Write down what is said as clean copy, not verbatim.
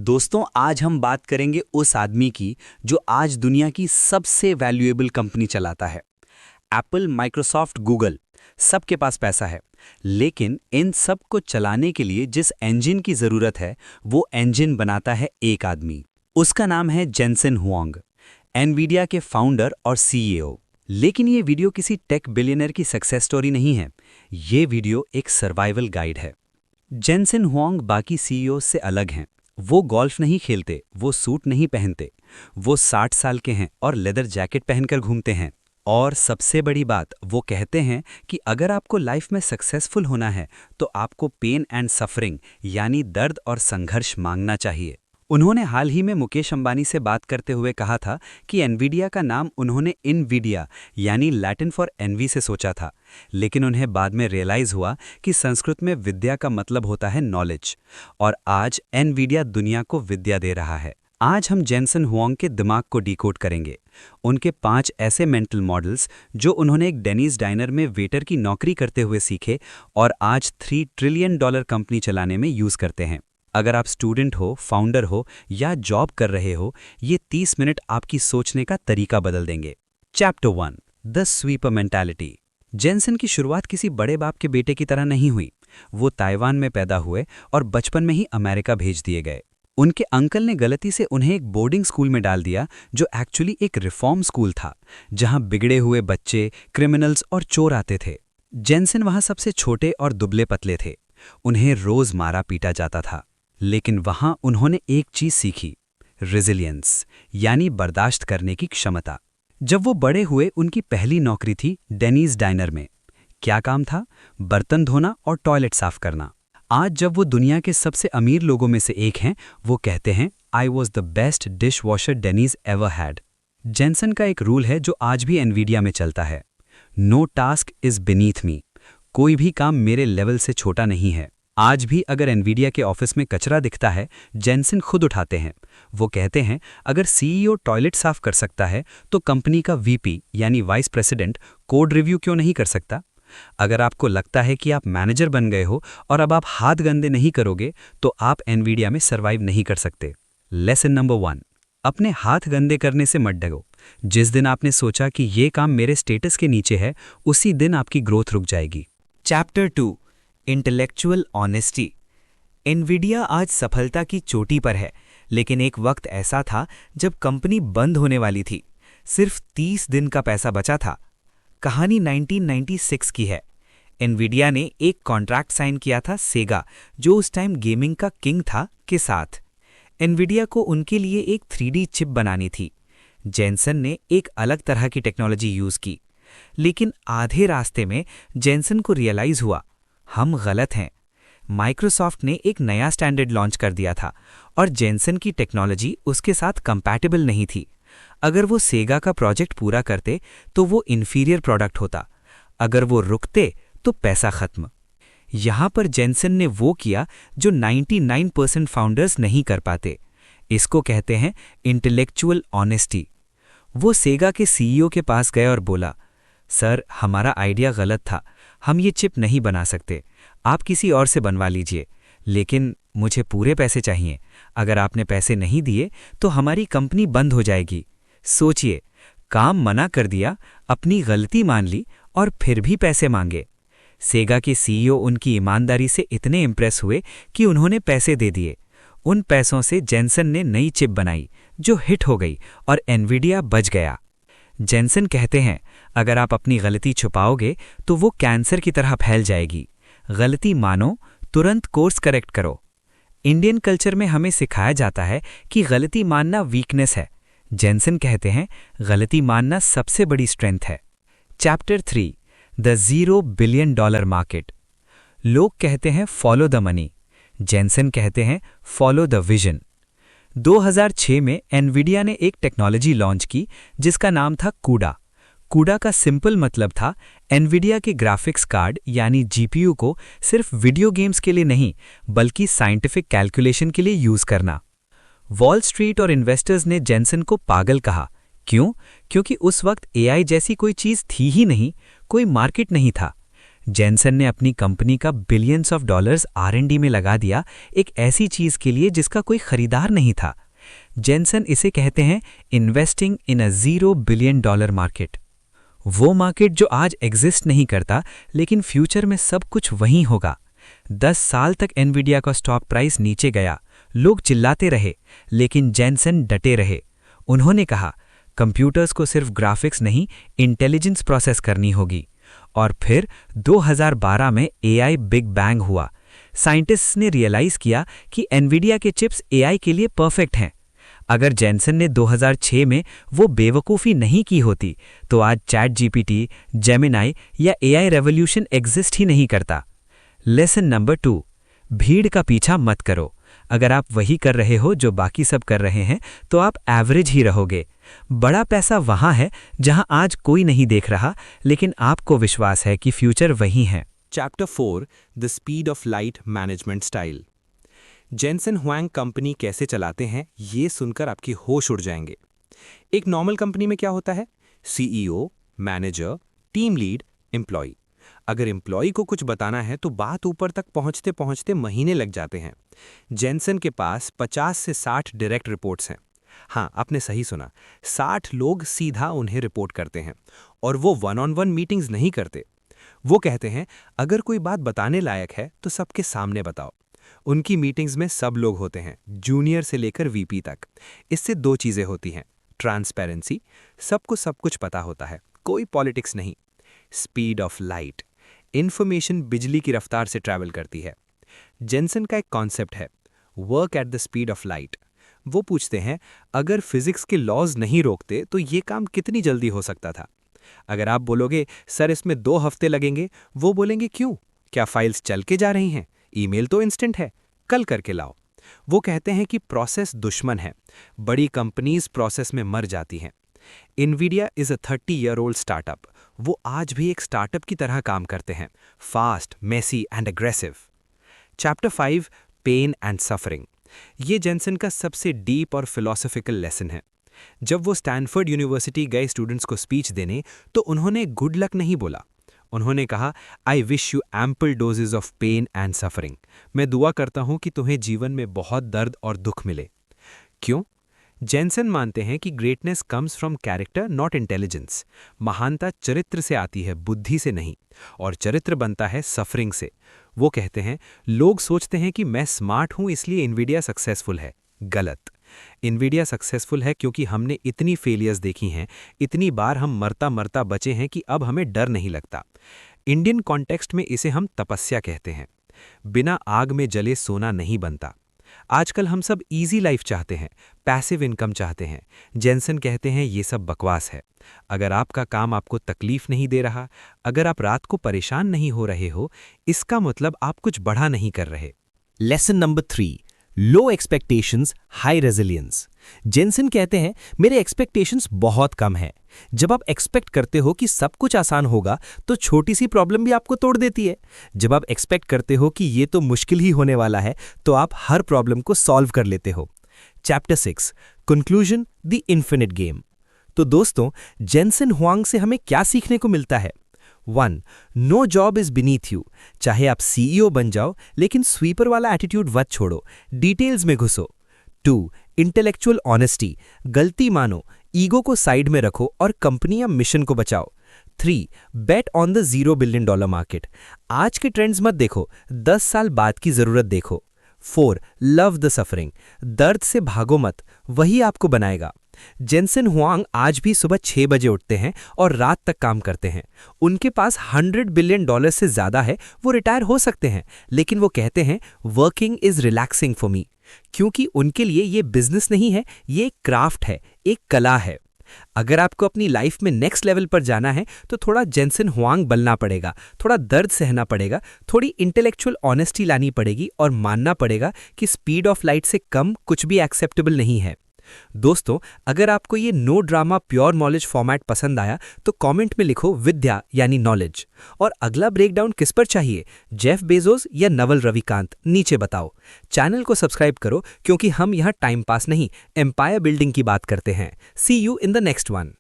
दोस्तों, आज हम बात करेंगे उस आदमी की जो आज दुनिया की सबसे वैल्यूएबल कंपनी चलाता है। एप्पल, माइक्रोसॉफ्ट, गूगल, सबके पास पैसा है, लेकिन इन सब को चलाने के लिए जिस इंजन की जरूरत है, वो इंजन बनाता है एक आदमी। उसका नाम है जेनसेन हुआंग, एनवीडिया के फाउंडर और सीईओ। लेकिन ये वीडियो किसी टेक बिलियनर की सक्सेस स्टोरी नहीं है, ये वीडियो एक सर्वाइवल गाइड है। जेनसेन हुआंग बाकी सीईओ से अलग हैं। वो गोल्फ नहीं खेलते, वो सूट नहीं पहनते, वो 60 साल के हैं और लेदर जैकेट पहनकर घूमते हैं। और सबसे बड़ी बात, वो कहते हैं कि अगर आपको लाइफ में सक्सेसफुल होना है तो आपको पेन एंड सफरिंग यानी दर्द और संघर्ष मांगना चाहिए। उन्होंने हाल ही में मुकेश अंबानी से बात करते हुए कहा था कि एनवीडिया का नाम उन्होंने इनवीडिया यानी लैटिन फॉर एनवी से सोचा था, लेकिन उन्हें बाद में रियलाइज हुआ कि संस्कृत में विद्या का मतलब होता है नॉलेज, और आज एनवीडिया दुनिया को विद्या दे रहा है। आज हम जेनसेन हुआंग के दिमाग को डिकोड करेंगे, उनके 5 ऐसे मेंटल मॉडल्स जो उन्होंने एक डेनीज डाइनर में वेटर की नौकरी करते हुए सीखे और आज $3 ट्रिलियन कंपनी चलाने में यूज करते हैं। अगर आप स्टूडेंट हो, फाउंडर हो या जॉब कर रहे हो, ये 30 मिनट आपकी सोचने का तरीका बदल देंगे। Chapter 1, the sweeper mentality. Jensen की शुरुआत किसी बड़े बाप के बेटे की तरह नहीं हुई। वो ताइवान में पैदा हुए और बचपन में ही अमेरिका भेज दिए गए। उनके अंकल ने गलती से उन्हें एक बोर्डिंग स्कूल में डाल दिया, जो एक्चुअली एक रिफॉर्म स्कूल था, जहां बिगड़े हुए बच्चे, क्रिमिनल्स और चोर आते थे। जेनसेन वहां सबसे छोटे और दुबले पतले थे। उन्हें रोज मारा पीटा जाता था, लेकिन वहां उन्होंने एक चीज सीखी, रेजिलियंस यानी बर्दाश्त करने की क्षमता। जब वो बड़े हुए, उनकी पहली नौकरी थी डेनीज डाइनर में। क्या काम था? बर्तन धोना और टॉयलेट साफ करना। आज जब वो दुनिया के सबसे अमीर लोगों में से एक हैं, वो कहते हैं, I was the best dish washer Denny's ever had. Jensen का एक रूल है जो आज भी एनवीडिया में चलता है, नो टास्क इज बीनीथ मी। कोई भी काम मेरे लेवल से छोटा नहीं है। आज भी अगर एनवीडिया के ऑफिस में कचरा दिखता है, जेनसेन खुद उठाते हैं। वो कहते हैं, अगर सीईओ टॉयलेट साफ कर सकता है तो कंपनी का वीपी यानी वाइस प्रेसिडेंट कोड रिव्यू क्यों नहीं कर सकता? अगर आपको लगता है कि आप मैनेजर बन गए हो और अब आप हाथ गंदे नहीं करोगे, तो आप एनवीडिया में सर्वाइव नहीं कर सकते। लेसन नंबर 1, अपने हाथ गंदे करने से मत डरो। जिस दिन आपने सोचा कि ये काम मेरे स्टेटस के नीचे है, उसी दिन आपकी ग्रोथ रुक जाएगी। Chapter 2, intellectual honesty. एनवीडिया आज सफलता की चोटी पर है, लेकिन एक वक्त ऐसा था जब कंपनी बंद होने वाली थी। सिर्फ 30 दिन का पैसा बचा था। कहानी 1996 की है। एनवीडिया ने एक कॉन्ट्रैक्ट साइन किया था सेगा, जो उस टाइम गेमिंग का किंग था, के साथ। एनवीडिया को उनके लिए एक 3D चिप बनानी थी। जेनसेन ने एक अलग तरह की टेक्नोलॉजी यूज की, लेकिन आधे रास्ते में जेनसेन को रियलाइज हुआ, हम गलत हैं। माइक्रोसॉफ्ट ने एक नया स्टैंडर्ड लॉन्च कर दिया था और जेनसेन की टेक्नोलॉजी उसके साथ कंपैटिबल नहीं थी। अगर वो सेगा का प्रोजेक्ट पूरा करते तो वो इन्फीरियर प्रोडक्ट होता, अगर वो रुकते तो पैसा खत्म। यहां पर जेनसेन ने वो किया जो 99% फाउंडर्स नहीं कर पाते। इसको कहते हैं इंटेलेक्चुअल ऑनेस्टी। वो सेगा के सीईओ के पास गए और बोला, सर, हमारा आइडिया गलत था, हम ये चिप नहीं बना सकते, आप किसी और से बनवा लीजिए, लेकिन मुझे पूरे पैसे चाहिए। अगर आपने पैसे नहीं दिए तो हमारी कंपनी बंद हो जाएगी। सोचिए, काम मना कर दिया, अपनी गलती मान ली और फिर भी पैसे मांगे। सेगा के सीईओ उनकी ईमानदारी से इतने इंप्रेस हुए कि उन्होंने पैसे दे दिए। उन पैसों से जेनसेन ने नई चिप बनाई जो हिट हो गई और एनवीडिया बच गया। जेनसेन कहते हैं, अगर आप अपनी गलती छुपाओगे तो वो कैंसर की तरह फैल जाएगी। गलती मानो, तुरंत कोर्स करेक्ट करो। इंडियन कल्चर में हमें सिखाया जाता है कि गलती मानना वीकनेस है। जेनसेन कहते हैं, गलती मानना सबसे बड़ी स्ट्रेंथ है। Chapter 3, the $0 billion market. लोग कहते हैं फॉलो द मनी, जेनसेन कहते हैं फॉलो द विजन। 2006 में एनवीडिया ने एक टेक्नोलॉजी लॉन्च की जिसका नाम था कूडा। कूडा का सिंपल मतलब था एनवीडिया के ग्राफिक्स कार्ड यानी जीपीयू को सिर्फ वीडियो गेम्स के लिए नहीं, बल्कि साइंटिफिक कैलकुलेशन के लिए यूज करना। वॉल स्ट्रीट और इन्वेस्टर्स ने जेनसेन को पागल कहा। क्यों? क्योंकि उस वक्त एआई जैसी कोई चीज थी ही नहीं, कोई मार्केट नहीं था। जेनसन ने अपनी कंपनी का बिलियंस ऑफ डॉलर्स R&D में लगा दिया, एक ऐसी चीज के लिए जिसका कोई खरीदार नहीं था। जेनसन इसे कहते हैं investing in a $0 billion market. वो मार्केट जो आज एग्जिस्ट नहीं करता, लेकिन फ्यूचर में सब कुछ वहीं होगा। 10 साल तक एनवीडिया का स्टॉक प्राइस नीचे गया, लोग चिल्लाते रहे, लेकिन जेनसन डटे रहे। उन्होंने कहा, कंप्यूटर्स को सिर्फ ग्राफिक्स नहीं, इंटेलिजेंस प्रोसेस करनी होगी। और फिर 2012 में AI बिग बैंग हुआ। साइंटिस्ट्स ने रियलाइज किया कि एनवीडिया के चिप्स AI के लिए परफेक्ट हैं। अगर जेनसन ने 2006 में वो बेवकूफ़ी नहीं की होती, तो आज ChatGPT, जेमिनाई या AI रेवोल्यूशन एग्जिस्ट ही नहीं करता। लेसन नंबर 2, भीड़ का पीछा मत करो। अगर आप वही कर रहे हो जो बाकी सब कर रहे हैं, तो आप एवरेज ही रहोगे। बड़ा पैसा वहाँ है जहाँ आज कोई नहीं देख रहा, लेकिन आपको विश्वास है कि फ्यूचर वही है। Chapter 4, the speed of light management style. Jensen Huang company कैसे चलाते हैं, ये सुनकर आपकी होश उड़ जाएंगे। एक नॉर्मल कंपनी में क्या होता है? CEO, manager, team lead, employee. अगर एम्प्लॉय को कुछ बताना है तो बात ऊपर तक पहुंचते पहुंचते महीने लग जाते हैं। जेनसन के पास 50 से 60 डायरेक्ट रिपोर्ट्स हैं। हाँ, आपने सही सुना, 60 लोग सीधा उन्हें रिपोर्ट करते हैं, और वो 1-on-1 मीटिंग्स नहीं करते। वो कहते हैं, अगर कोई बात बताने लायक है तो सबके सामने बताओ। उनकी मीटिंग्स में सब लोग होते हैं, जूनियर से लेकर VP तक। इससे 2 चीज़ें होती हैं, ट्रांसपेरेंसी, सबको सब कुछ पता होता है, कोई पॉलिटिक्स नहीं। स्पीड ऑफ लाइट, इन्फॉर्मेशन बिजली की रफ्तार से ट्रैवल करती है। जेनसन का एक कॉन्सेप्ट है, work at the speed of light. वो पूछते हैं, अगर फिजिक्स के लॉज नहीं रोकते तो ये काम कितनी जल्दी हो सकता था? अगर आप बोलोगे, सर इसमें 2 हफ्ते लगेंगे, वो बोलेंगे क्यों? क्या फाइल्स चल के जा रही हैं? ईमेल तो इंस्टेंट है, कल करके लाओ। वो कहते हैं कि प्रोसेस दुश्मन है, बड़ी कंपनीज प्रोसेस में मर जाती हैं। Nvidia is a 30-year-old startup. वो आज भी एक स्टार्टअप की तरह काम करते हैं, fast, messy and aggressive. Chapter 5, pain and suffering. ये जेनसन का सबसे डीप और फिलोसॉफिकल लेसन है। जब वो स्टैनफोर्ड यूनिवर्सिटी गए स्टूडेंट्स को स्पीच देने, तो उन्होंने गुड लक नहीं बोला। उन्होंने कहा, I wish you ample doses of pain and suffering. मैं दुआ करता हूं कि तुम्हें जीवन में बहुत दर्द और दुख मिले। क्यों? जेनसन मानते हैं कि greatness comes from character, not intelligence. महानता चरित्र से आती है, बुद्धि से नहीं, और चरित्र बनता है सफरिंग से। वो कहते हैं, लोग सोचते हैं कि मैं स्मार्ट हूं इसलिए इनवीडिया सक्सेसफुल है। गलत। इनवीडिया सक्सेसफुल है क्योंकि हमने इतनी फेलियर्स देखी हैं, इतनी बार हम मरता मरता बचे हैं कि अब हमें डर नहीं लगता। इंडियन कॉन्टेक्स्ट में इसे हम तपस्या कहते हैं। बिना आग में जले सोना नहीं बनता। आजकल हम सब इजी लाइफ चाहते हैं, पैसिव इनकम चाहते हैं। जेनसन कहते हैं ये सब बकवास है। अगर आपका काम आपको तकलीफ नहीं दे रहा, अगर आप रात को परेशान नहीं हो रहे हो, इसका मतलब आप कुछ बड़ा नहीं कर रहे। लेसन नंबर 3, लो एक्सपेक्टेशंस, हाई रेजिलियंस। जेनसन कहते हैं, मेरे एक्सपेक्टेशंस बहुत कम है। जब आप एक्सपेक्ट करते हो कि सब कुछ आसान होगा, तो छोटी सी प्रॉब्लम भी आपको तोड़ देती है। जब आप एक्सपेक्ट करते हो कि ये तो मुश्किल ही होने वाला है, तो आप हर प्रॉब्लम को सॉल्व कर लेते हो। Chapter 6, conclusion, the infinite game. तो दोस्तों, जेनसन हुआंग से हमें क्या सीखने को मिलता है? 1. No job is beneath you. चाहे आप CEO बन जाओ, लेकिन स्वीपर वाला एटीट्यूड मत छोड़ो, डिटेल्स में घुसो। 2. Intellectual honesty. गलती मानो, ईगो को साइड में रखो और कंपनी या मिशन को बचाओ। 3. Bet on the $0 billion market. आज के ट्रेंड्स मत देखो, 10 साल बाद की जरूरत देखो। 4. Love the suffering. दर्द से भागो मत, वही आपको बनाएगा। जेनसन हुआंग आज भी सुबह 6 बजे उठते हैं और रात तक काम करते हैं। उनके पास $100 बिलियन से ज्यादा है, वो रिटायर हो सकते हैं, लेकिन वो कहते हैं, working is relaxing for me. क्योंकि उनके लिए ये बिजनेस नहीं है, ये एक क्राफ्ट है, एक कला है। अगर आपको अपनी लाइफ में नेक्स्ट लेवल पर जाना है, तो थोड़ा जेनसन हुआंग बनना पड़ेगा, थोड़ा दर्द सहना पड़ेगा, थोड़ी इंटेलेक्चुअल ऑनेस्टी लानी पड़ेगी और मानना पड़ेगा कि स्पीड ऑफ लाइट से कम कुछ भी एक्सेप्टेबल नहीं है। दोस्तों, अगर आपको ये no drama pure knowledge format पसंद आया, तो कमेंट में लिखो विद्या यानी नॉलेज। और अगला ब्रेकडाउन किस पर चाहिए, जेफ बेजोस या नवल रविकांत, नीचे बताओ। चैनल को सब्सक्राइब करो, क्योंकि हम यहाँ टाइम पास नहीं, एम्पायर बिल्डिंग की बात करते हैं। See you in the next one.